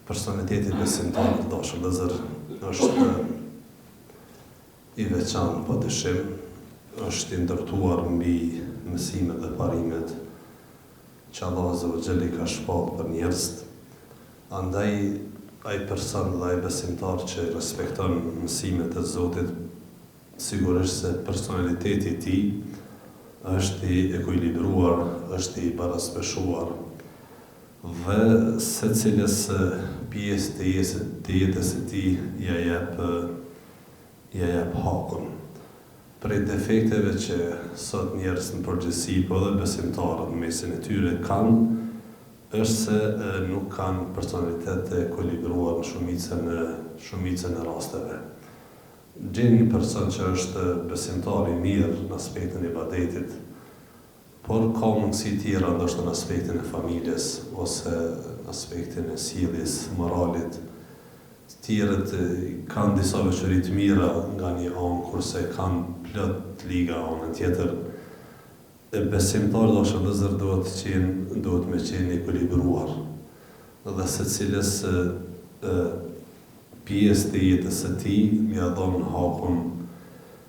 Personaliteti besimtar të dashur vëllezër është i veçantë padyshim, është i ndërtuar mbi mësimet dhe parimet që Allah Azza wa Jalla ka shpallë për njerëz. Andaj ai person dhe ai besimtar që respekton mësimet e Zotit, sigurisht se personaliteti i tij është i ekuilibruar, është i baraspeshuar dhe secilës pjesë të jetës së tij ja jep hakun. Prej defekteve që sot njerëz në përgjithësi, po edhe besimtarët në mesin e tyre kanë, është se nuk kanë personalitet të ekuilibruar në shumicën e rasteve. Gjeni një person që është besimtar i mirë në aspektin e ibadetit, por ka mundësi tjera ndoshta në aspektin e familjes ose në aspektin e sjelljes, moralit. Të tjerët kanë disa veçori të mira nga një anë, kurse kanë plot liga anën tjetër. Besimtari dashur vëllezër duhet me qenë ekuilibruar. Dhe secilës pjesë të jetës së tij m'ia dhon hakun.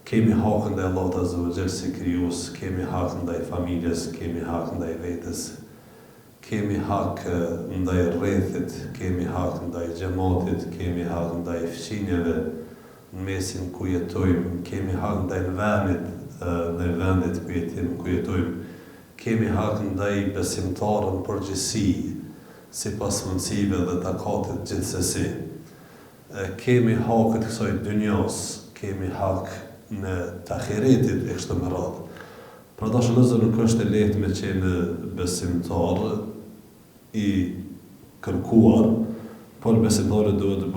Kemi hak ndaj Allahut Azza wa Jalla si krijues, kemi hak ndaj familjes, kemi hak ndaj vetes, kemi hak ndaj rrethit, kemi hak ndaj xhamatit, kemi hak ndaj fqinjeve në mesin ku jetojmë, kemi hak ndaj vendit ku jetojmë, kemi hak ndaj besimtarëve në përgjithësi, sipas mundësive dhe takatit gjithsesi. Kemi hakët kësaj dynjas, kemi hak në të ahiretit e kështu me radhë. Pra dashur vëllezër, nuk është e lehtë me qenë besimtar i kërkuar, por besimtari duhet të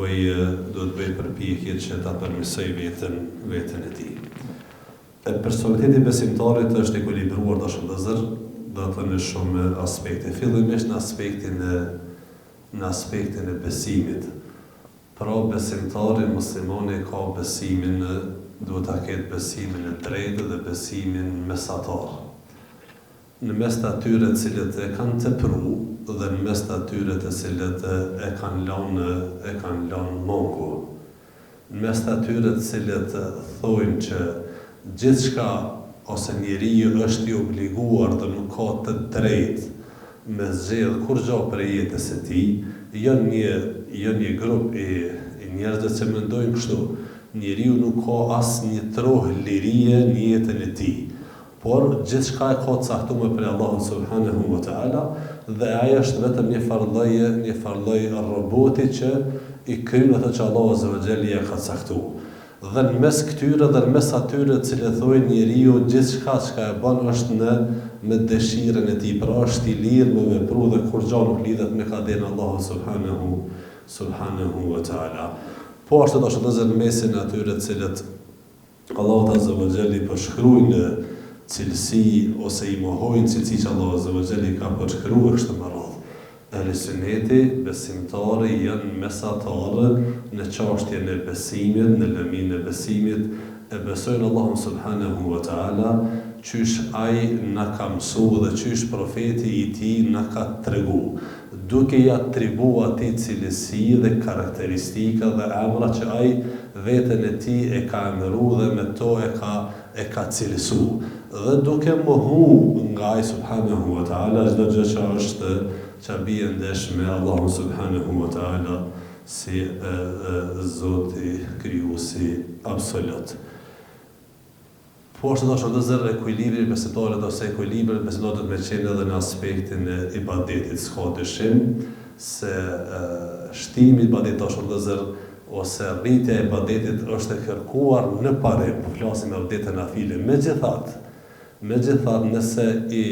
bëj përpjekje që ta përmirësoj veten e tij. Personaliteti i besimtarit është ekuilibruar dashur vëllezër, do të thënë në shumë aspekte. Fillimisht në aspektin e besimit. Pra besimtari muslimani ka besimin, duhet ta ketë besimin e drejtë dhe besimin mesatar. Në mes të atyre të cilët e kanë tepru dhe në mes të atyre të cilët e kanë lënë mongu. Në mes të atyre të cilët thojnë që gjithçka ose njeriu është i obliguar dhe nuk ka të drejtë me zgjedh kurrë për jetën e tij, janë një grup i njerëzve që mendojnë kështu. Njeriu nuk ka asnjë trohë lirie në jetën e tij, por gjithçka e ka caktuar për Allahun subhanahu wa taala dhe ai është vetëm një farlloj roboti që i kryen ato që Allahu azza wa jalla ja ka caktuar. Dhe në mes këtyre dhe në mes atyre të cilët thojnë njeriu gjithçka që e bën është me dëshirën e tij, pra është i lirë me vepru dhe kur gjë nuk lidhet me kadenë Allahu subhanahu wa taala. Po ashtu dashur vëllezër, në mesin e atyre të cilët Allahu azza wa jalla i përshkruajnë cilësi ose i mohojnë cilësi që Allahu azza wa jalla ka përshkruar kështu me radhë. Ehli sunneti, besimtarë janë mesatarë në çështjen e besimit, në lëmin e besimit, e besojnë Allahun subhanahu wa taala, qysh ai na ka mësuar dhe qysh profeti i tij na ka tregu, duke i atribuar atij cilësi dhe karakteristika dhe emra që ai veten e tij e ka emëruar dhe me to e ka cilësu. Dhe duke mohu nga ai subhanahu wa taala çdo gjë që është që bie ndesh me Allahun subhanahu wa taala si Zoti krijuesi absolut. Po është dashur vëllezër, ekuilibri besimtarit ose ekuilibri besimtarit me qenë edhe në aspektin e ibadetit. S'ka dyshim se shtimi i ibadetit dashur vëllezër ose rritja e ibadetit është e kërkuar në parim, po flasim me vërtetë nafile. Megjithatë, nëse i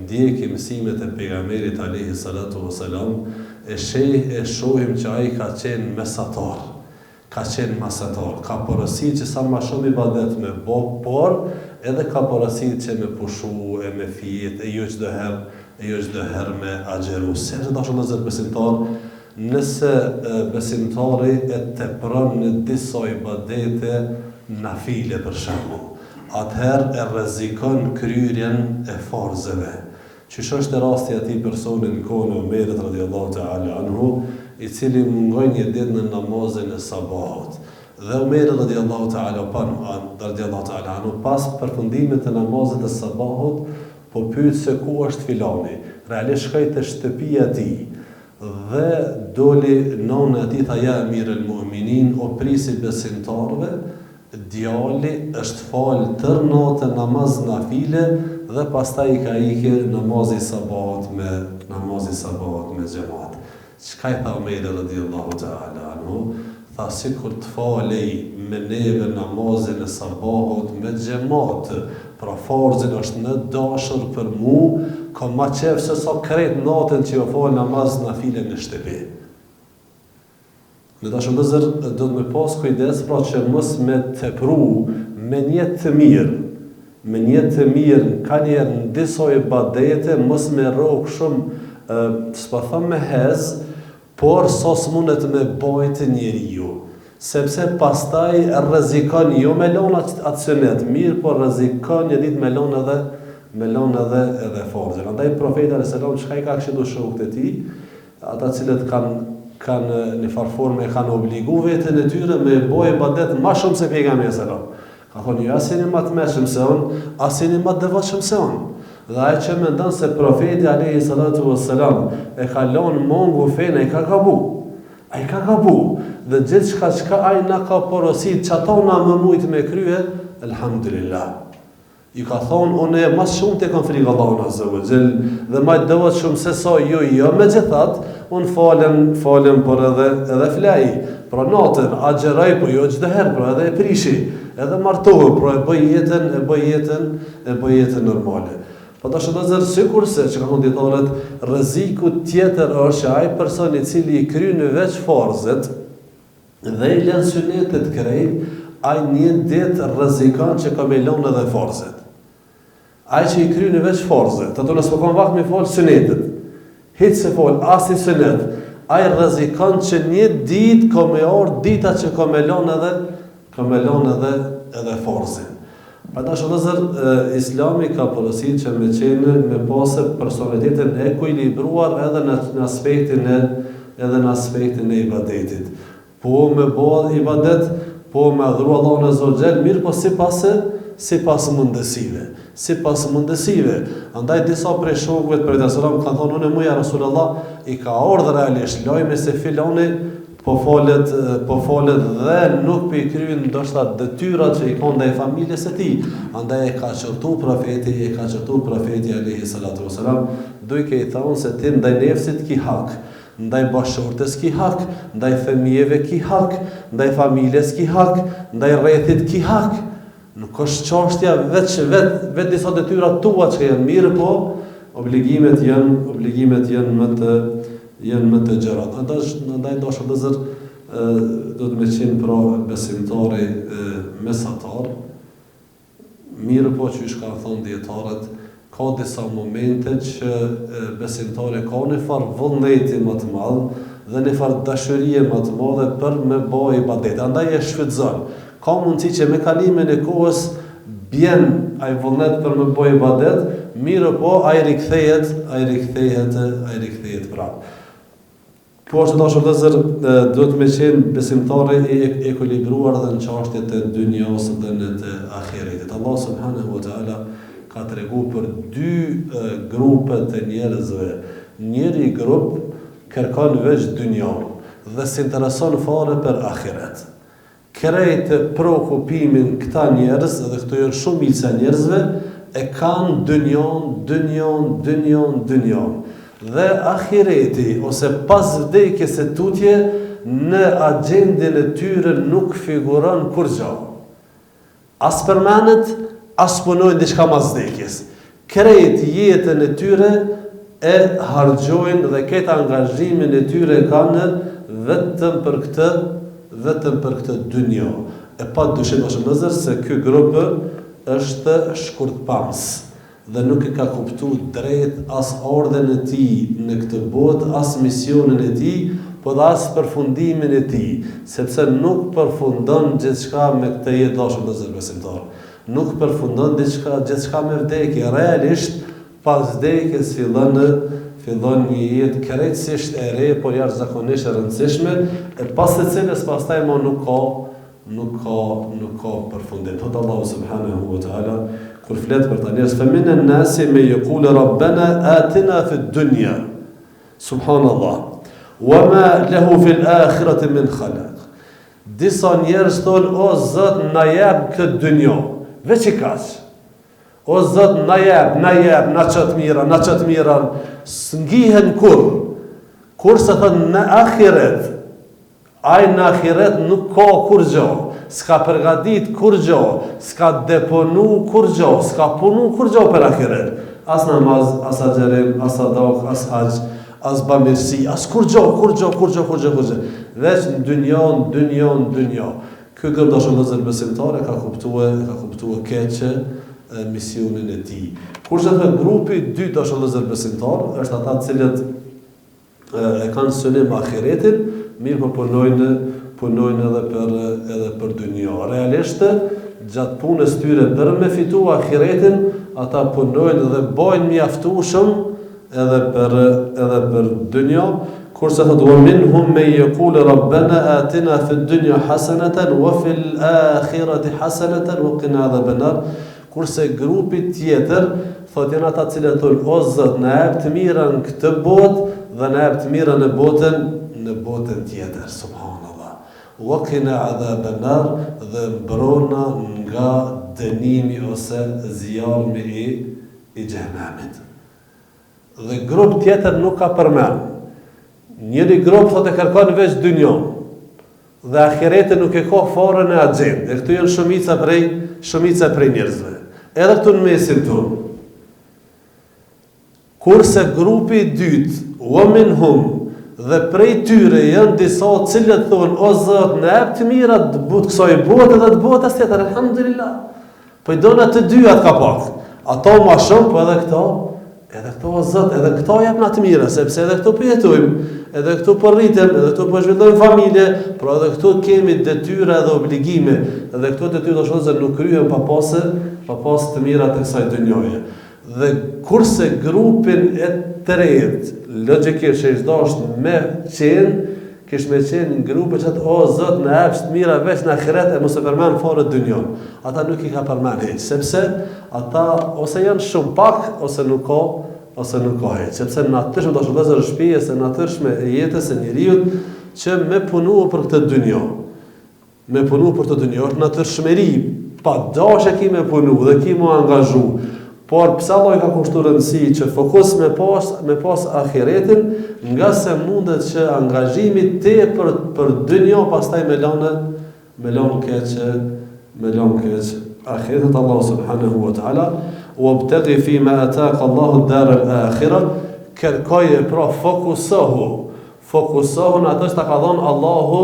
ndjekim mësimet e pejgamberit alayhi salatu wasalam, e shohim që ai ka qenë mesatar. ka qenë masetar, ka porosit që sa ma shumë ibadet me bo, por edhe ka porosit që me pushu, e me fijet, e jo çdo herë me agjeru. Se që da shumë dhe zërë besimtar, nëse besimtari e tepron në disa ibadete nafile për shembull, atëherë e rrezikon kryerjen e farzeve. Qysh është rasti i atij personi në kohën e Omerit radhiyallahu ta'ala anhu, i cili mungoi një ditë në namazin e sabahut. Dhe Omeri radhiyallahu ta'ala anhu pas përfundimit të namazit të sabahut, po pyet se ku është filani. Realisht shkoi te shtëpia e tij dhe doli nona e tij tha ja Amirul Mu'minin, o prisi besimtarëve, djali është falë tërë natën namaz nafile dhe pastaj ka ikë namazi sabahut me xhamat. Çka i tha Omeri radhiyallahu ta'ala anhu? Tha sikur të falej me neve namazin e sabahut me xhamat, pra farzin është në dashur për mu, ka ma qef se sa kret natën që jo fal namaz nafile në shtëpi. Në dashur vëllezër, do të me pas kujdes pra që mos me tepru me një të mirë, ka njerë në disa ibadete, mos me rrok shumë, s'pa thëmë me hez, por sa s'mundet me bajtë njeriu. Sepse pastaj rrezikon jo me lona atë sunet mirë, por rrezikon një ditë me lona edhe farzin. Andaj profeti alayhis salam çka i ka këshillu shokët e tij, ata cilët kanë në farforme kanë obligu veten e tyre me bëj ibadet më shumë se pejgamberi sallallahu. Ka thonë jo asini më të mëshëm se unë, asini më të devotshëm se unë. Dhe ai që mendon se profeti alayhi salatu wassalam e ka lënë mongu fenë, ai ka gabu. Dhe gjithçka çka ai na ka porosit, çato na më mujt me krye, elhamdulillah. I ka thonë, unë e mas shumë të kam frikë Allahun azza wa jall, dhe ma dëvat shumë se sa jo, megjithatë, unë falem por edhe flaj. Pra natën, agjeraj, po jo çdo herë, pra edhe e prishi, edhe martohu, pra e bëj jetën normale. Po tash do të sikurse që kanë dietarët, rreziku tjetër është që ai person i cili i kryen veç farzet dhe i lën sunetet krejt, ai një ditë rrezikon që ka me lënë edhe farzet. Ai që i kryen veç farzet, ato nëse kanë vakt me fal sunetet, hiç se fal as i sunet, ai rrezikon që një ditë ka me ardh dita që ka me lënë edhe farzin. Pra tash vëllezër, Islami ka porositur që me qenë me pasë personalitetin e ekuilibruar edhe në aspektin e ibadetit. Po me bëj ibadet, po me adhuru Allahun azza wa jall, mirë po sipas mundësive. Andaj disa prej shokëve të Profetit sallallahu kanë thonë unë muja Rasulullah i ka ardhur realisht lajmi se filoni po folet dhe nuk për i kryen ndoshta detyrat që i ka ndaj familjes së tij. Andaj e ka çortu profeti alayhi salatu wasalam, duke i thënë se ti ndaj nefsit ki hak, ndaj bashkëshortes ki hak, ndaj fëmijëve ki hak, ndaj familjes ki hak, ndaj rrethit ki hak. Nuk është çështja vetë disa detyra tua që janë mirë, po obligimet janë më të gjërat. Andaj dashur vëllezër, do të më qenë pra besimtari mesatar. Mirë po që ka thonë dietarët, ka disa momente që besimtari ka një farë vullneti më të madh dhe një farë dashurie më të madhe për me bëj ibadet. Andaj e shfrytëzon. Ka mundësi që me kalimin e kohës bjen ai vullnet për me bëj ibadet, mirë po ai rikthehet prapë. Po është dashur vëllezër, duhet me qenë besimtari i ekuilibruar dhe në çështjet e dunjos dhe në të ahiretit. Allah subhanahu wa taala ka treguar për dy grupe të njerëzve. Njëri grup kërkon veç dunjon dhe s'intereson fare për ahiret. Krejt prokupimin këta njerëz, dhe këto janë shumica njerëzve, e kanë dunjon. Dhe ahireti, ose pas vdekjes së tutje, në agjendën e tyre nuk figuron kur gjë. As përmendet, as punojnë diçka mas vdekjes. Krejt jetën e tyre e harxojnë dhe këtë angazhimin e tyre kanë vetëm për vetëm për këtë dynjë. E pa dyshim është vëllezër se ky grup është shkurtpams dhe nuk e ka kuptuar drejt as ardhen e tij në këtë botë, as misionin e tij, po dhe as përfundimin e tij, sepse nuk përfundon gjithçka me këtë jetë dashur vëllezër besimtar. Nuk përfundon gjithçka me vdekje. Realisht pas vdekjes fillon një jetë krejtësisht e re, por jashtëzakonisht e rëndësishme, e pas të cilës pastaj më nuk ka përfundim. Thot Allahu subhanahu wa ta'ala kur flet për ta njerëz, فَمِنَ النَّاسِ مَن يَقُولُ رَبَّنَا آتِنَا فِي الدُّنْيَا Subhanallah وَمَا لَهُ فِي الْآخِرَةِ مِنْ خَلَقٍ. Disa njerëz thonë, o Zot, na jep këtë dynjë, veç i kaq. O Zot, na jep, na çat mira, s'ngihen kurse thonë në ahiret. Ai në ahiret nuk ka kur gjë, s'ka përgatit kur gjë, s'ka deponu kur gjë, s'ka punu kur gjë për ahiret. As namaz, as agjerim, as sadak, as haqj, as bamirësi, as kur gjë. Veç në dynjë. Ky grup dashur vëllezër besimtarë ka kuptuar keqë misionin e tij. Kurse të grupi i dytë dashur vëllezër besimtarë është ata të cilët e kanë synim ahiretin, mirë po punojnë edhe për dynjë. Realisht gjatë punës tyre për me fitu ahiretin, ata punojnë dhe bojnë mjaftueshëm edhe për dynjë. Kurse thotë wa minhum man yaqulu rabbana atina fid dunya hasanatan wa fil akhirati hasanatan wa qina adhaban nar. Kurse grupi tjetër thotë janë ata që thonë, o Zot, na jep të mirën këtë botë dhe na jep të mirën në botën tjetër. Subhanallah. Wa qina adhaban nar, dhe mbrona nga dënimi ose zjarmi i xhenemit. Dhe grup tjetër nuk ka përmend. Njëri grup thotë kërkon veç dynjon dhe ahiretin nuk e ka fare në agjendë. Dhe këtu janë shumica prej njerëzve. Edhe këtu në mesin tonë. Kurse grupi i dytë, wa minhum, dhe prej tyre janë disa cilët thonë, o Zot, na jep të mira të kësaj bote dhe të botës tjetër, alhamdulillah. Po i dona të dyja ka pak. Ato më shumë, po edhe këto o Zot, edhe këto jep na të mira, sepse edhe këto po jetojmë, edhe këtu po rritem, edhe këtu po zhvillojmë familje, por edhe këtu kemi detyra dhe obligime, edhe këto detyra nuk kryhen pa pas të mira të kësaj dynjoje. Dhe kurse grupin e tretë, logjikisht që ishtë me qenë në grupe që o Zot, në jep të mira veç në ahiret e mos e përmen fare dynjon. Ata nuk i ka përmen heq, sepse ata ose janë shumë pak, ose nuk ka heq. Sepse natyrshme të shëllëzër shpijes, natyrshme e jetës e njeriut, që me punu për këtë dynjon. Me punu për këtë dynjon, është natyrshmeri, pa dash e ki me punu dhe ki mu angazhu. Por pse Allah i ka kushtuar rëndësi që fokus me pas ahiretin, nga se mundet që angazhimi për dynjë pastaj me lënë keq ahiretin. Allah subhanahu wa ta'ala wabtaghi fi ma ataka Allahu ad-dar al-akhirah, kërkoje pra fokusohu në atë që ta ka dhënë Allahu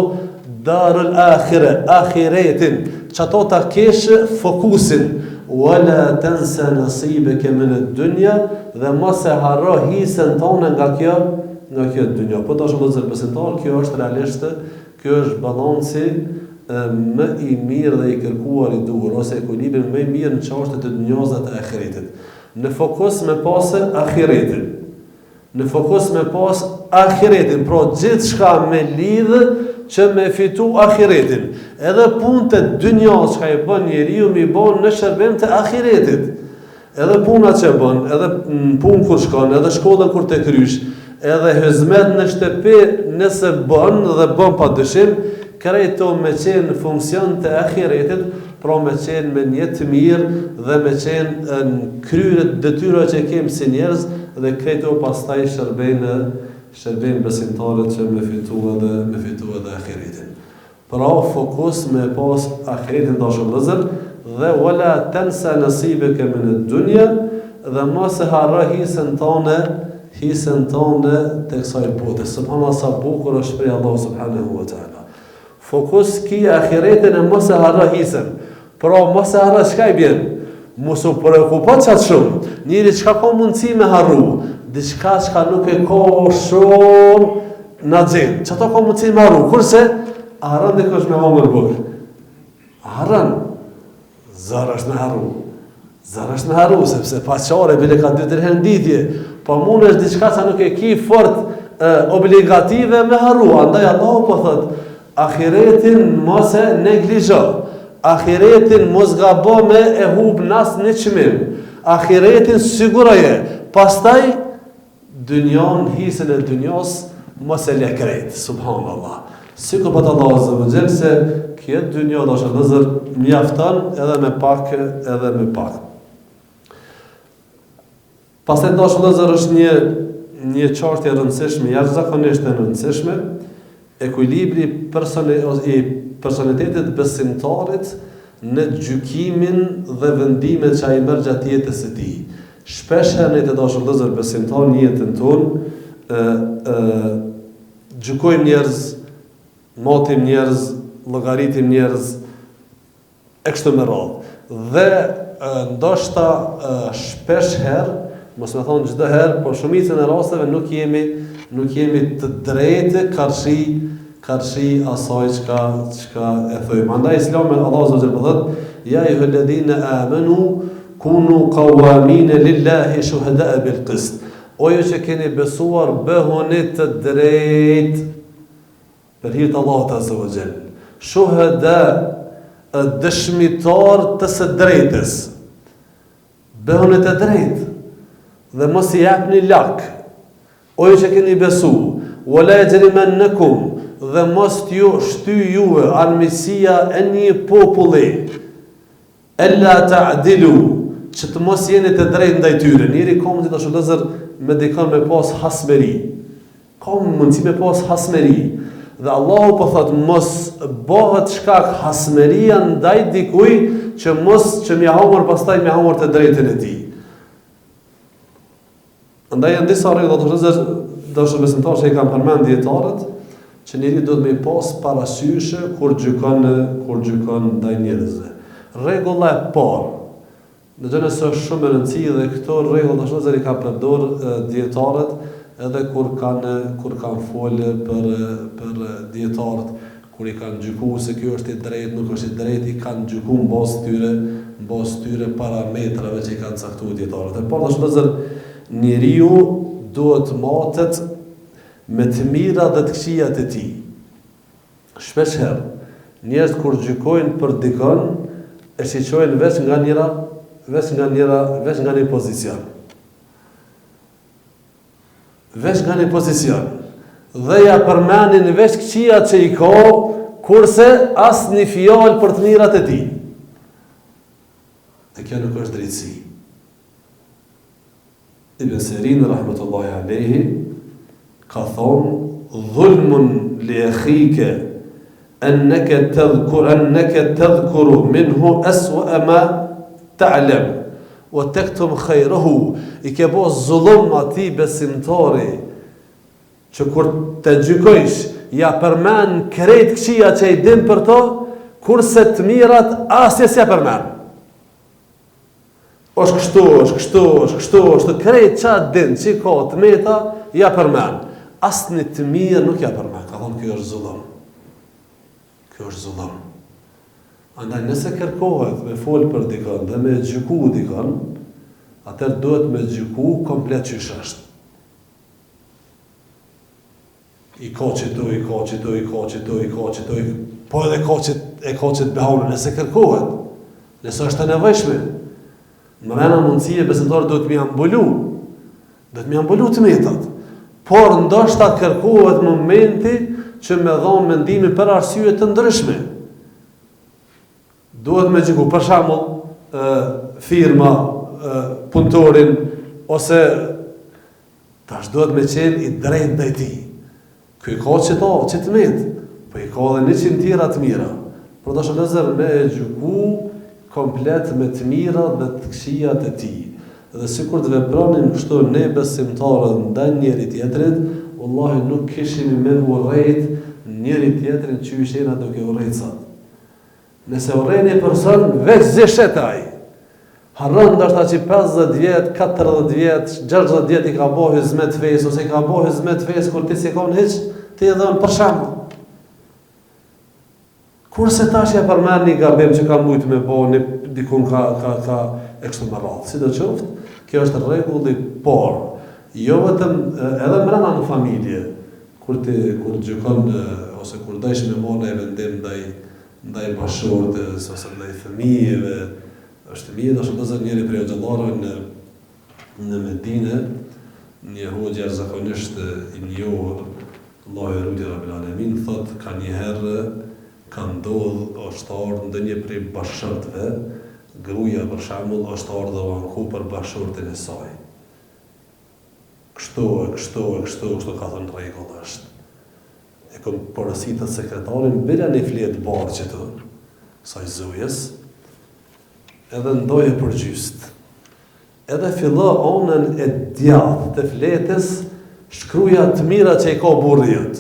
dar al-akhirah, ahiretin, çato ta kesh fokusin. Wala tansa nasibaka min ad-dunya, dhe mos e harro hisën tonë nga kjo dynjë. Po tash vëllezër besimtar, kjo është realisht, kjo është balanci më i mirë dhe i kërkuar i duhur, ose ekuilibri më i mirë në çështjet e dynjës dhe të ahiretit. Në fokus me pas ahiretin. Në fokus me pas ahiretin, pra gjithçka me lidhë që me fitu ahiretin. Edhe punë të dynjas që i bën njeriu mi bën në shërbim të ahiretit. Edhe puna që bën, edhe punë kur shkon, edhe shkollën kur të krysh, edhe hizmet në shtëpi nëse bën dhe bën pa dyshim, krejto me qenë në funksion të ahiretit, pra me qenë me një të mirë dhe me qenë në kryrët detyra që kemë si njerëz dhe krejto pastaj shërbejnë besimtarët që me fitu edhe ahiretin. Pra fokus me pas ahiretin dashur vëllezër dhe wala tansa nasibaka min ad-dunya, dhe mos e harro hisën tonë të kësaj bote. Subhanallahu sa bukur është prej Allah subhanahu wa ta'ala. Fokus ki ahiretin e mos e harro hisën. Pra mos e harro çka i bjen. Mos u preokupo çat shumë. Njëri çka ka mundësi me harru, diçka çka nuk e ka shumë na xhen. Çato ka mundësi me harru. Kurse harron dikush me homër bukë. Harron. Zara është me harru. Zara është me harru, sepse paqare bile ka 2-3 herë nditje. Po mund është diçka që nuk e ki fort obligative me harru. Andaj Allahu po thot, ahiretin mos e neglizho. Ahiretin mos gabo me e hub nas në çmim. Ahiretin siguroje. Pastaj dynjon, hisën e dynjos mos e lekret. Subhanallah. Sikur po Allah azza wa jall se këtë dynjo do të vëzër mjafton edhe me pak edhe me pak. Pastaj do të vëzër është një çështje e rëndësishme, jashtëzakonisht e rëndësishme, ekuilibri i personalitetit besimtarit në gjykimin dhe vendimet që ai merr gjatë jetës së tij. Shpesh herë ne të dashur vëllezër besimtar në jetën tonë gjykojmë njerëz, motim njerëz, llogaritim njerëz e kështu me radhë. Dhe ndoshta shpesh herë, mos më thonë çdo herë, por shumicën e rasteve nuk jemi të drejtë karshi asaj çka e thojmë. Andaj Islami Allahu azza wa jalla ja ayyuhalladhina amanu kunu qawamina lillahi shuhada'a bil qist. O ju që keni besuar, bëhuni të drejtë për hir të Allahut azza wa jall. Shuhada, dëshmitar të së drejtës. Bëhuni të drejtë dhe mos i japni lak. O ju që keni besu, wala yajrimannakum, dhe mos t'ju shty juve armisia e një populli, ella ta'dilu, që të mos jeni të drejtë ndaj tyre. Njëri ka mundësi të shëllëzër me dikon me pas hasmeri. Ka mundësi me pas hasmeri. Dhe Allahu po thot mos bëhet shkak hasmeria ndaj dikuj që mi hamur pastaj mi hamur të drejtën e tij. Andaj janë disa rregulla të shëllëzër dashur besimtarë që i kanë përmend dietarët, që njëri do të me pas parasysh kur gjykon ndaj njerëzve. Rregulla e parë, në gjënë se është shumë e rëndësishme dhe këto rregulla të shëllëzër i ka përdor dietarët edhe kur kanë folë për dietarët, kur i kanë gjykuar se kjo është i drejtë, nuk është i drejtë, i kanë gjykuar mbas tyre parametrave që i kanë caktuar dietarët. E parë të shëllëzër, njeriu duhet matet me të mira dhe të këqijat e tij. Shpesh herë, njerëz kur gjykojnë për dikon, e shiqojnë veç nga një pozicion. Veç nga një pozicion. Dhe ja përmenin veç këqijat që i ka, kurse as një fjalë për të mirat e tij. Dhe kjo nuk është drejtësi. Ibn Sirin rahmetullahi alayhi ka thonë, dhulmun li akhike annaka tadhkuru minhu aswa ma ta'lam wa taktum khayrahu. I ke bo zullum atij besimtari që kur të gjykojsh ja përmend krejt këqija që i din për to, kurse të mirat asnjë s'ja përmend. është kështu, krejt qatë din, që ka të meta, ja përmen. Asë një të mirë nuk ja përmen. Ka thonë, kjo është zullum. Andaj, nëse kërkohet me folë për dikon dhe me gjyku dikon, atër duhet me gjyku komplet qysh është. I ka qëtu, po edhe ka qëtë behonën, nëse kërkohet, nëse është të nevojshme. Mërena mundësie besimtarët do të mi ambulu të metat. Por ndoshta kërkohet momenti që me dhonë mendimi për arsye të ndryshme. Duhet me gjyku, për shembull, firma, punëtorin, ose tash duhet me qenë i drejtë ndaj tij. Ky ka që të metë, po i ka edhe 100 tjera të mira. Por do shëllëzër me gjyku komplet me të mira dhe të këqijat e tij. Dhe sikur të vepronin kështu ne besimtarët ndaj njëri tjetrit, wallahi nuk kishim me urrejt njëri tjetrin qysh jena duke urrejcat. Nëse urrejnë një person, veç zeshet ai. Harron ndoshta që 50 vjet, 40 vjet, 60 vjet i ka bo hizmet fejs, ose i ka bo hizmet fejs kur ti si kon hiq, ti e dhon për shembull. Kurse tash ja përmend një gabim që ka mujt me bo, dikun ka e kështu me radhë. Sidoqoftë, kjo është rregulli por. Jo vetëm edhe brenda në familje, kur gjykon ose kur dojsh me marrë një vendim ndaj bashkëshortes ose ndaj fëmijëve, është mirë dashur të njëri prej xhallarëve në Medinë, një hoxha jashtëzakonisht i njohur, Allahu e rujti Rabbil Alamin, thotë ka një herë ka ndodhur ushtar ndonjë prej bashkëshortëve, gruaja për shembull ushtar dhe anku për bashkëshorten e saj. Kështu ka thënë rregull është. E kom porositë sekretarin bila në flet barqe të saj zujes, edhe ndoje për gjyst. Edhe fillo onën e djathtë të fletës, shkruja të mira që i ka burri jot.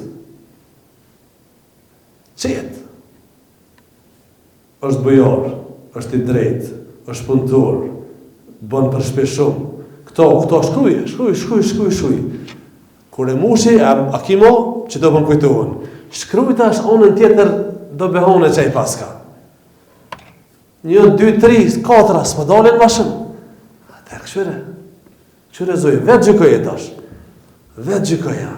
Qetë. Është bujar, është i drejtë, është punëtor, bën për shpeshum. Këto shkruj. Kur e mushi, a kimo që do pëm kujtohen. Shkruj tash onën tjetër do behone që i paska. 1, 2, 3, 4, s'po dalin ma shumë. Atë këshyre zoj, vetë gjykoje tash. Vetë gjykoja.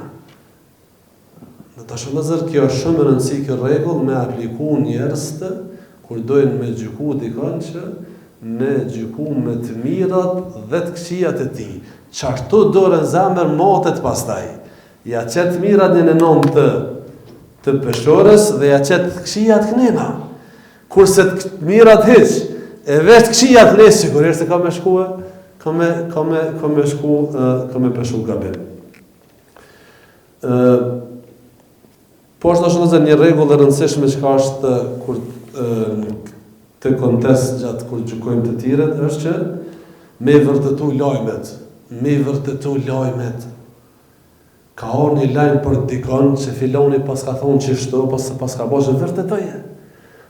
Në tash vëllezër, kjo është shumë e rëndësi kjo rregull me apliku njerëztë kur dojnë me gjyku dikon që me gjyku me të mirat dhe të këqijat e tij. Çashtu dorën zemër motet pastaj. Ja qet mirat në nënon të peshores dhe ja qet këqijat knena. Kurse të mirat hiq, e vetë këqijat ne sigurisht se ka me shkue, ka me peshu gabim. Po është është një rregull e rëndësishme që ka është kur të kontest gjatë kur gjykojmë të tjerët, është që me vërtetu lajmet. Ka orë një lajm për dikon që filoni pas ka thonë qishtu, pas ka boshë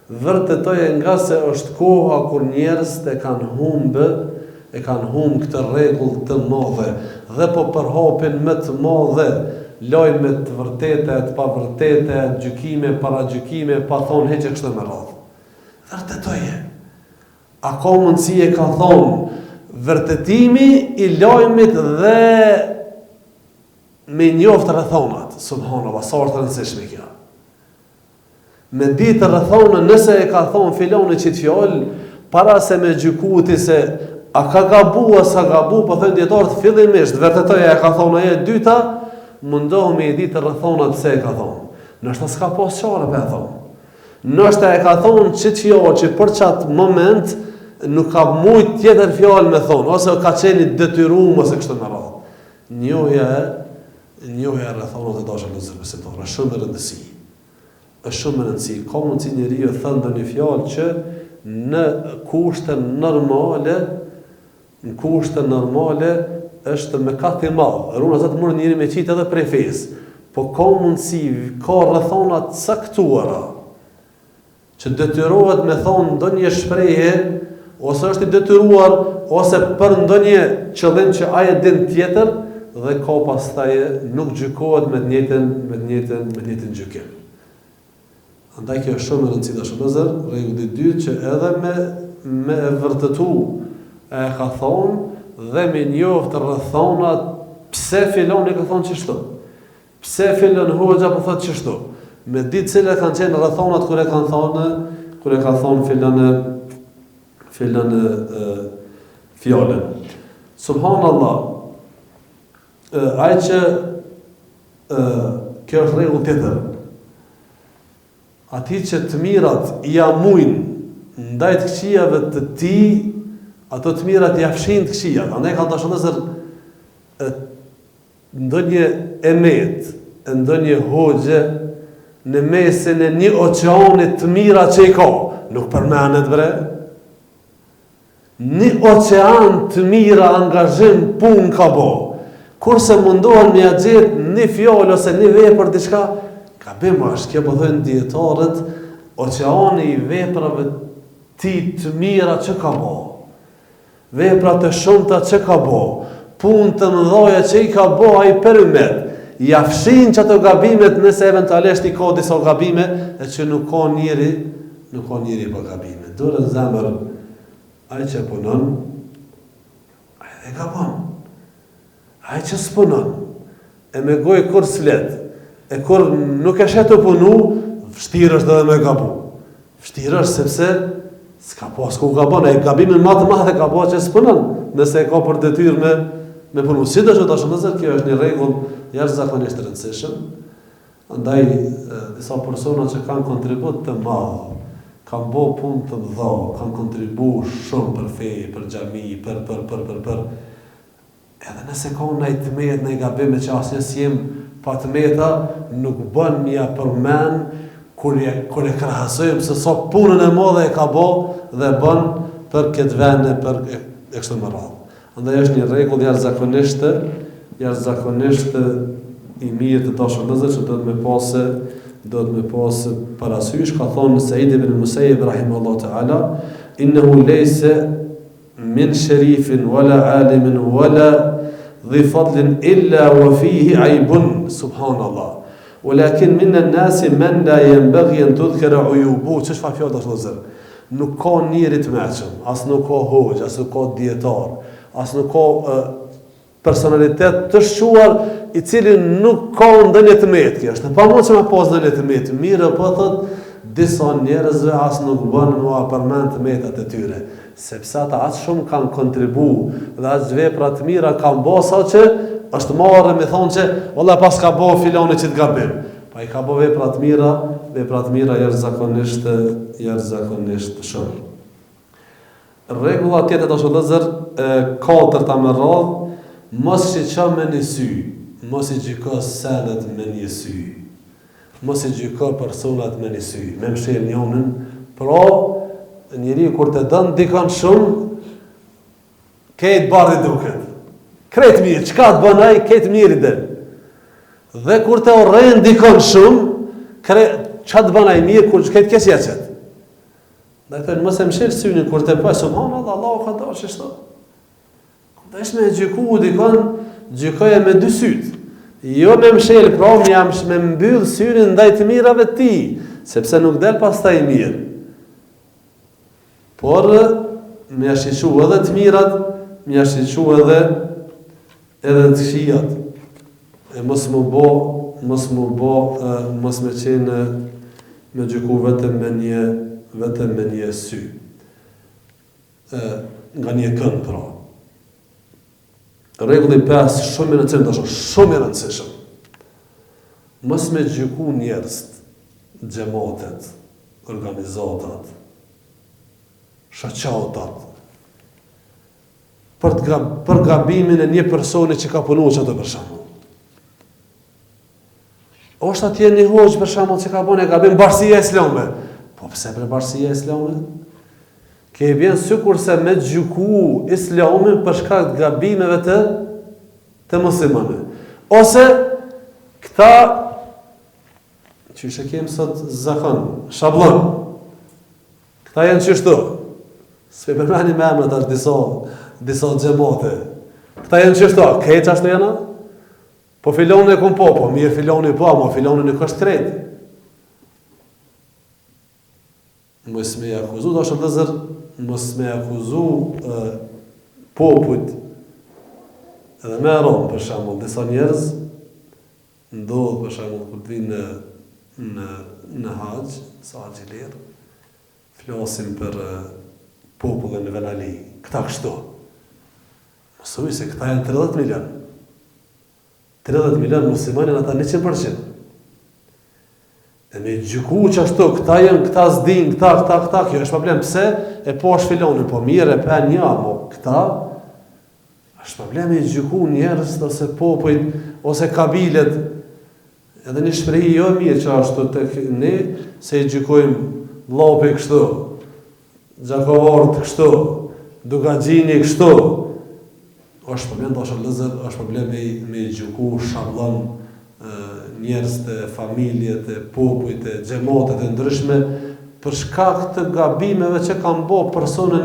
vërtetoje nga se është koha kur njerëzit e kanë humbë këtë rregull të madhe dhe po përhapin më të madhe lajme të vërteta, të pavërteta, gjykime, paragjykime, pa thonë heqe kështë me radhë. Vërtetoje. A ka mundësi e ka thonë vërtetimi i lajmit dhe me njoftë rrethonat, subhanallahu, sa është rëndësishme kjo. Me ditë rrethonën, nëse e ka thonë filoni që të fjallë, para se me gjykuti se a ka gabu, a sa gabu, po thënë djetarët fillimisht, vërtetoja e ka thonë e dyta, mundohu me i ditë rrethonat pse e ka thonë. Nështë s'ka pas qare për e thonë. Nështë e ka thonë që të fjallë që për qatë moment nuk ka mujt tjetër fjallë me thonë, ose ka qeni detyruar ose kështë me radhë. Njohja rrethonat e dashur në zërbesimtar, është shumë e rëndësi. Është shumë e rëndësi. Ka mundësi njeriu të thënë ndonjë fjalë që në kushte normale është mëkat i madh. Runa zot mund njëri me qitë edhe prej fesë. Po ka mundësi, ka rrethona të caktuara që detyrohet me thonë ndonjë shprehje, ose është i detyruar, ose për ndonjë qëllim që ai e din tjetër, dhe ka pastaj nuk gjykohet me të njëjtën gjykim. Andaj kjo është shumë e rëndësishme dashur, rregulli i dytë që edhe me vërtetu e ka thonë dhe me njoftë rrethonat pse filoni ka thonë çështo. Pse filon hoxha po thotë çështo. Me ditë cilat kanë qenë rrethonat kur e ka thonë filon fjalën. Subhanallahu. Ai që kjo është rregull tjetër. Ati që të mirat i amujnë ndaj të këqijave të ti, ato të mirat i afshin të këqijat. Andaj ka të shëndëzër ndonjë emet, ndonjë hoxhe në mesin e një oqeanit të mira që i ka. Nuk përmenet bre. Një oqean të mira angazhim pun ka bo. Kurse mundohen me ja gjetë një fjallë ose një vepër diçka, Gabim është, kjo përdojnë djetarët, oqeani i veprave ti të mira që ka bo, vepra të shumta që ka bo, punë të mëdhoja që i ka bo a i perimet, i afshin që ato gabimet nëse eventualisht i ka disa gabime, e që nuk ka njëri për gabime. Dore në zemër, a i që punon, a i dhe gabon. A i që s'punon, e me goj kur s'let, e kur nuk e shetë të punu, vështirë është dhe me gabu. Vështirë është sepse s'ka pas ku gabon, e gabimin ma të madhe ka pas që s'punon, nëse e ka për detyrë me punu. Si të që të shëndëzër, kjo është një regull jashtëzakonisht rëndësishëm. Andaj, disa persona që kanë kontribut të madhë, kanë bo punë të mëdha, kanë kontribu shumë për fejë, për xhami, për. Edhe nëse ka nëj të metë, nëj gabime që asë njësë jem pa të meta, nuk bën mja përmen, kur e krahasojmë se sa punën e madhe e ka bo dhe bën për këtë vende, për e kështu më radhë. Andaj është një rregull jashtëzakonisht i mirë të dashur vëllezër që do të më pasë parasysh, ka thonë Said ibn Musayyib rahimahullahu ta'ala, innehu laysa min sharifin wala alimin wala dhi fadlin illa wa fihi aybun, subhanallah. Walakin min an-nas man la yanbaghi an tudhkara uyubuhu, ç'është fa fjallë të vëllezër. Nuk ka njeri të mëshëm, as nuk ka hoxh, as nuk ka dietar, as nuk ka personalitet të shquar i cili nuk ka ndonjë të metë. Kjo është pamundshme me pas ndonjë të metë. Mirë po thot disa njerëzve as nuk bën mua përmend të metat e tyre, sepse ata as shumë kanë kontribu dhe as vepra të mira kanë bërë sa që është marrë me thonë që valla pas ka bërë filani që të gabim. Pa i ka bërë vepra të mira jashtëzakonisht shumë. Rregulla tjetër është vëllezër, katërta me radhë, mos shiqo me një sy, mos i gjyko senet me një sy, mos i gjyko personat me një sy, me mshel njonën, pra njëri kur të dënë dikon shumë, kejtë bardhi duket, kretë mirë, qka të bënaj, kejtë mirë i del. Dhe kur të orren dikon shumë, qa të bënaj mirë, kur kejtë kesja qëtë. Dhe të mos e mshel synin, kur të pëj, subhanallah, Allahu ka da shishto. Dhe ishme e gjyku dikon, gjykoje me dy sytë. Jo me mshel, pra me mbyll syrin ndaj të mirave ti, sepse nuk del pas ta i mirë. Por, me ashtishu edhe të mirat, me ashtishu edhe të kshijat. E mos me qenë me gjyku vetëm me një sy. Nga një kënd, pra. Rregulli 5 shumë i rëndësishëm. Mos me gjyku njerëz, xhamatet, organizatat, shoqatat, për gabimin e një personi që ka punuar çdo për shembull. Ose atje një hoxh për shembull që ka bënë gabim Bashkia Islame. Po pse për Bashkia Islame? Ke vjen sikur se me gjyku Islamin për shkak të gabimeve të muslimanëve. Ose këta që e kemi sot zakon, shablon. Këta janë çështo. S'e përmani me emrat as disa xhamate. Këta janë çështo, këtë ashtu janë? Po filoni e po, mirë filoni po, ama filoni nuk është krejt. Mos me akuzu, dashur vëllezër, mos me akuzu popujt edhe me aron, për shembull, disa njerëz ndodh për shembull kur të vinë në haxh, sa haxhi lirë, flasin për popullin e Venali, këta kështu. Mësoj se këta janë 30 milion. 30 milion muslimanë janë ata 100%. E me gjyku që ashtu, këta s'din, këta, kjo është problem, pse e po është filonin, po mire, e pe një, po këta, është problem e gjyku njerës, ose popojt, ose kabilet, edhe një shprehi jo mirë që ashtu të ne, se i gjykojmë lopi kështu, gjakovort kështu, dugagjini kështu, është problem, është problem me gjyku shablon njerëz të familjet, të popujt, të xhamatet e ndryshme për shkak të gabimeve që kanë bërë personën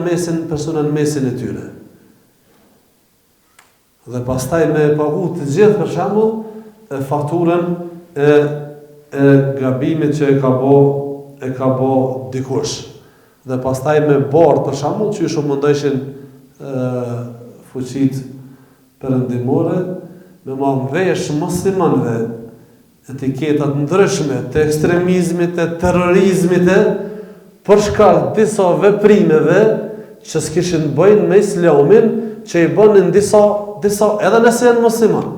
mesin e tyre. Dhe pastaj me pagu të gjithë për shembull fakturën e gabimit që e ka bë dikush. Dhe pastaj me bardh për shembull që shumë mundojshin fuqit perëndimore me marrë vesh muslimanëve etiketat ndryshme të ekstremizmit, të terrorizmit, për shkak disa veprimeve që s'kishin bëjnë me islamin, që i bënin disa edhe nëse janë musliman.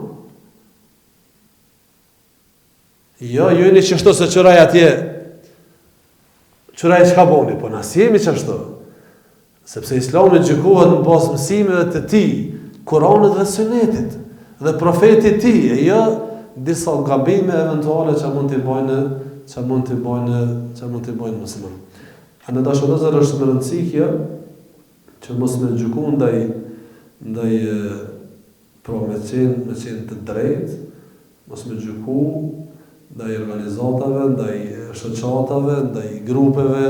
Jo, jeni qështu se qëraj atje, qëraj që ka boni, po nësë jemi qështu. Sepse islami gjykohet në bazë mësimeve të ti, Kuranit dhe Sunetit, dhe profetit ti, e jo disa gabime eventuale që mund t'i bojnë musliman. A në dashurëzër është më rëndësikja që mos me gjyku ndaj me qenë të drejt, mos me gjyku ndaj organizatave, ndaj shoqatave, ndaj grupeve,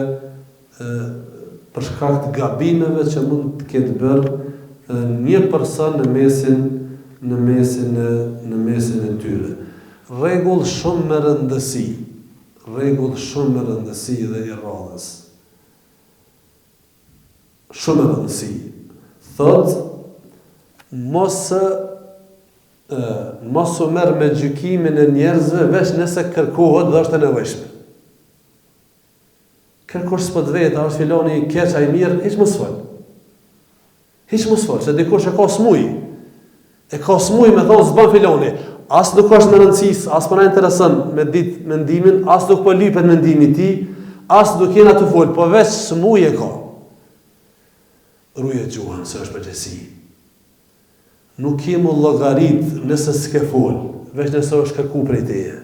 për shkak të gabimeve që mund të ketë bërë një person në mesin e tyre. Rregull shumë me rëndësi dhe i radhës. Shumë me rëndësi. Thot, mos u merr me gjykimin e njerëzve veç nëse kërkohet dhe është e nevojshme. Kërkosh s'po të vetë, është filoni i keq ai mirë, hiç mos fol. Se dikush e ka smuj. E ka smuj me thonë s'ban filoni. As nuk është në rëndësisë, as po na intereson me ditë mendimin, as nuk po lypet mendimi i tij, as nuk jena të fol, po veç smuj e ka. Ruje gjuhën, se është përgjësi. Nuk kemu llogarit nëse s'ke fol, veç nëse është kërku prej teje.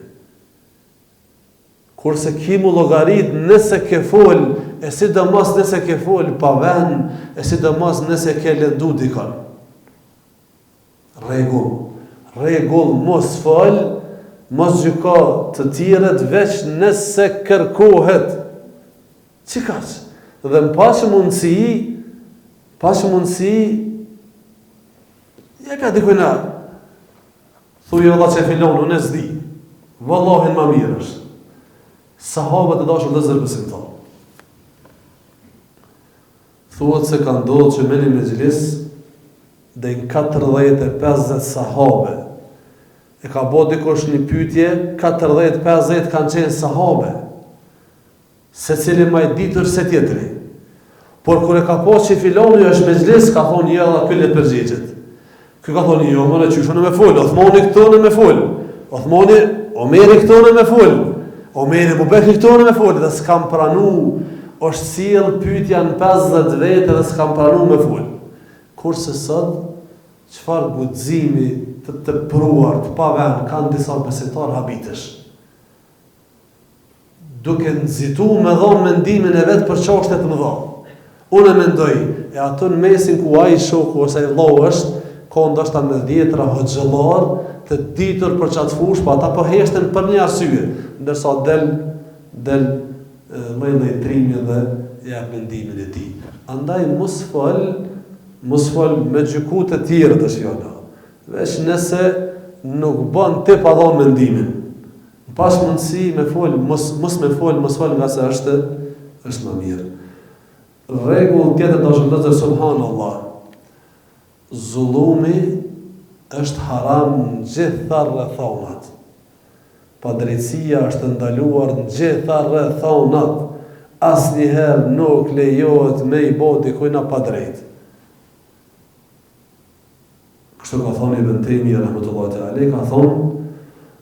Kurse kemu llogarit nëse ke fol, e sidomos nëse ke fol pa vend, e sidomos nëse ke lëndu dikon. Rregull, mos fol, mos gjyko të tjerët veç nëse kërkohet. Çikaç? Dhe në pashë mundësi, jepja dikujna, thujë Allah që e filon, unë e zdi, vallahin ma mirë është. Sahabët e dashur dhe zërbesimtar. Thuhet se ka ndodhur që me një mexhlis dhe në 40-50 sahabe e ka bo dikush një pyetje, 40-50 kanë qenë sahabe, se cili ma i ditur se tjetëri. Por kër e ka po që filoni është mexhlis, ka thonë ja dhe këllet përgjigjet. Ky ka thonë jo, mëre qyshu në me full, Othmani këto në me full, Omeri këto në me full, Omeri Bubekri këto në me full, dhe s'kam pranu, është sjell pyetja në 50 vete dhe s'kam pranu me full. Kurse sot, çfarë guximi të pruar, të pavend, kanë disa besimtar habitesh. Duke nxitu me dhonë mendimin e vetë për çështje të mëdha. Unë mendoj, e atë në mesin ku ai shoku ose ai vllau është, ka ndoshta me 10 hoxhallar të ditur për çat fush, po ata po heshten për një arsye, ndërsa del lloj trimi dhe jap mendimin e tij. Andaj mos fol me gjyku të tjerë të fjala. Veç nëse nuk bën ti pa dhënë mendimin. Pas mundësi me fol, mos fol nga se është më mirë. Rregull tjetër do të thotë subhanallah. Zullumi është haram në gjitha rrethonat. Padrejtësia është ndaluar në gjitha rrethonat. Asnjëherë nuk lejohet me i bë dikujt na padrejt. Kështu ka thonë Ibn Taymiyyah rahmetullahi ta'ala, ka thonë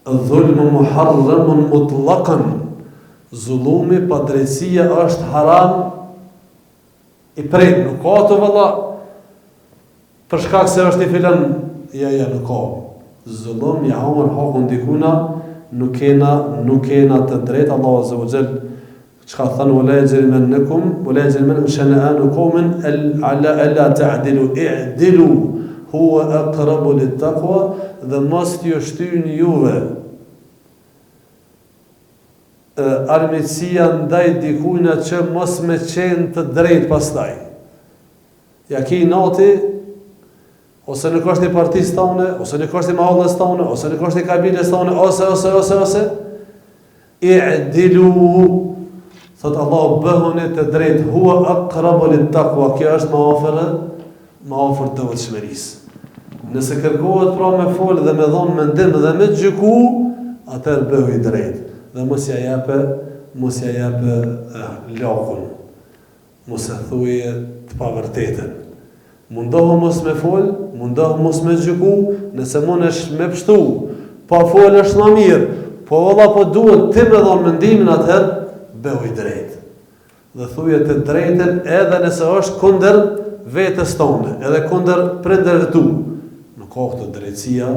dhulmu muharramun mutlaqan. Zullumi, padrejtësia është haram i prejtë, nuk ka të valla për shkak se është i filan, ja nuk ka. Zullum, ja hamër hakun dikuna, nuk kena të drejtë. Allah azza wa jall çka thënë wala yajrimannakum shana'anu qawmin alla ta'dilu i'dilu huwa aqrabu lit-taqwa, dhe mos t'ju shtyni juve armiqësia ndaj dikujna që mos me qenë të drejt pastaj. Ja ki nati, ose nuk është i partisë tone, ose nuk është i mahallës tone, ose nuk është i kabiles tone, ose, i'dilu, thot Allah, bëhuni të drejt, hua aqrabu lit-taqwa, kjo është ma afër devotshmërisë. Nëse kërkohet pra me folë dhe me dhonë mendim dhe me gjyku, atëherë bëhu i drejt. Dhe mos ja jepe lakun, mos e thuje të pavërtetën. Mundohu mos me folë, mundohu mos me gjyku, nëse mundesh me pështu, pa folë është më mirë, po valla po duhet ti me dhonë mendimin, atëherë bëhu i drejt. Dhe thuje të drejtën edhe nëse është kundër vetës tonë, edhe kundër prindërve tu. Nuk ka këtë drejtësia,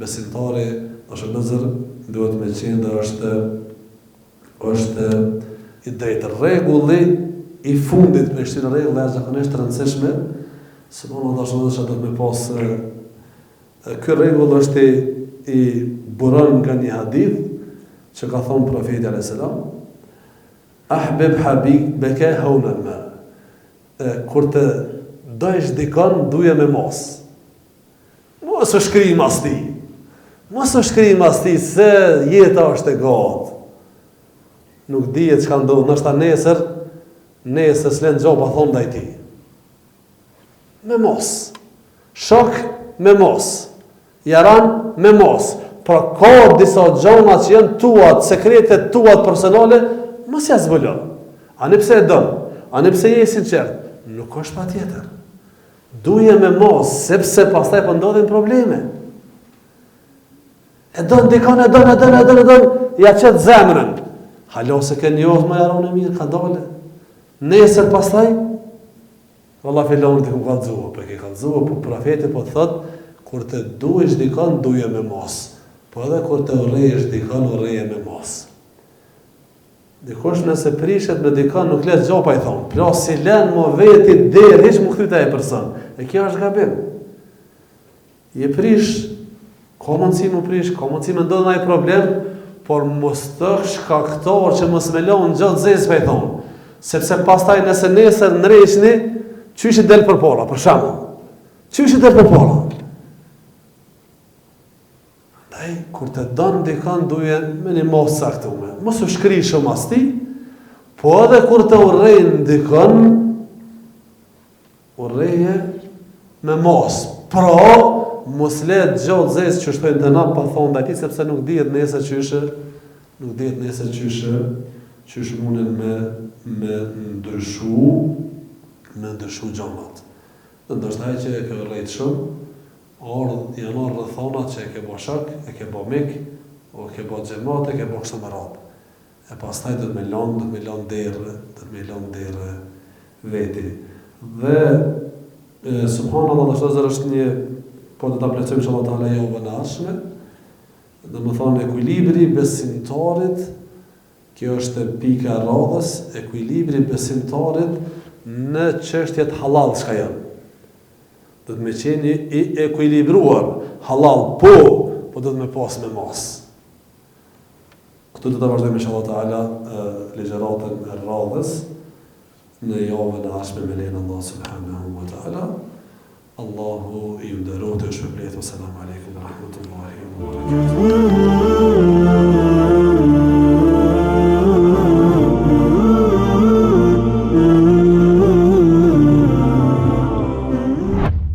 besimtari është lëzër, duhet me qenë dhe është i drejtë. Rregulli i fundit me shtirë rregull është zakonisht të rëndësishme, subhanallahu që do të me pas ky rregull është i buron nga një hadith që ka thonë profeti alayhis salam, ahbib habibaka hawna ma. Kur të dojsh dikon, duje me mos. Mos u shkri mas ti. Mos u shkri mas ti, se jeta është e gatë. Nuk dihet çka ndodh, ndoshta nesër s'len gjoba thonë ndaj ti. Me mos. Shok me mos. Jaran me mos. Pra ka disa gjona që janë tuat, sekretet tuat personale, mos ja zbulon. Ani pse e don, ani pse je i sinqert, nuk është patjetër. Duje me mos, sepse pastaj po ndodhin probleme. E don dikon, e don, ja qet zemrën. Halo se ke njohur më jaron e mirë, ka dole. Nesër pastaj, valla fillon të ku kallëzua, po ke kallëzua, po profeti po thot, kur të duhesh dikon, duje me mos. Po edhe kur të urrejsh dikon, urreje me mos. Dikush nëse prishet me dikon, nuk le gjopa i thonë. Pra si len më veti derë, hiç më kthyti ai person. E kjo është gabim. Je prish, ka mundësi më prish, ka mundësi me ndodh ndonjë problem, por mos të shkaktor që mos me lënë gjatë zezë pa i thonë. Sepse pastaj nëse nesër nreshni, qysh i del përpara, për shembull. Qysh i del përpara? Ndaj, kur të don dikon duje me një mos saktume. Mos u shkri shumë as ti, po edhe kur të urrejnë dikon, urreje me mos. Pra, mos le gjatë zezë që shtojnë të na pa thonë ndaj ti, sepse nuk dihet nesër qysh mundin me ndryshu gjonat. Dhe ndoshta ai që e ke urrejt shumë, janë rrethona që e ke bo shok, e ke bo mik, o ke bo xhamat, e ke bo kështu me radhë. E pastaj do të me lënë derë veti. Dhe subhanallahu taala është një, po do ta plotësojmë inshallah taala javën e ardhshme. Domethënë ekuilibri besimtarit, kjo është pika e radhës, ekuilibri besimtarit në çështjet halal çka janë. Do të me qenë i ekuilibruar, halal po do të me pas me mos. Këtu do të vazhdojmë inshallah taala ligjëratën e radhës në javën e ardhshme me lenin Allah subhanahu wa taala. Allahu i nderoj të shpërblet. Assalamu alaikum wa rahmatullahi wa barakatuh.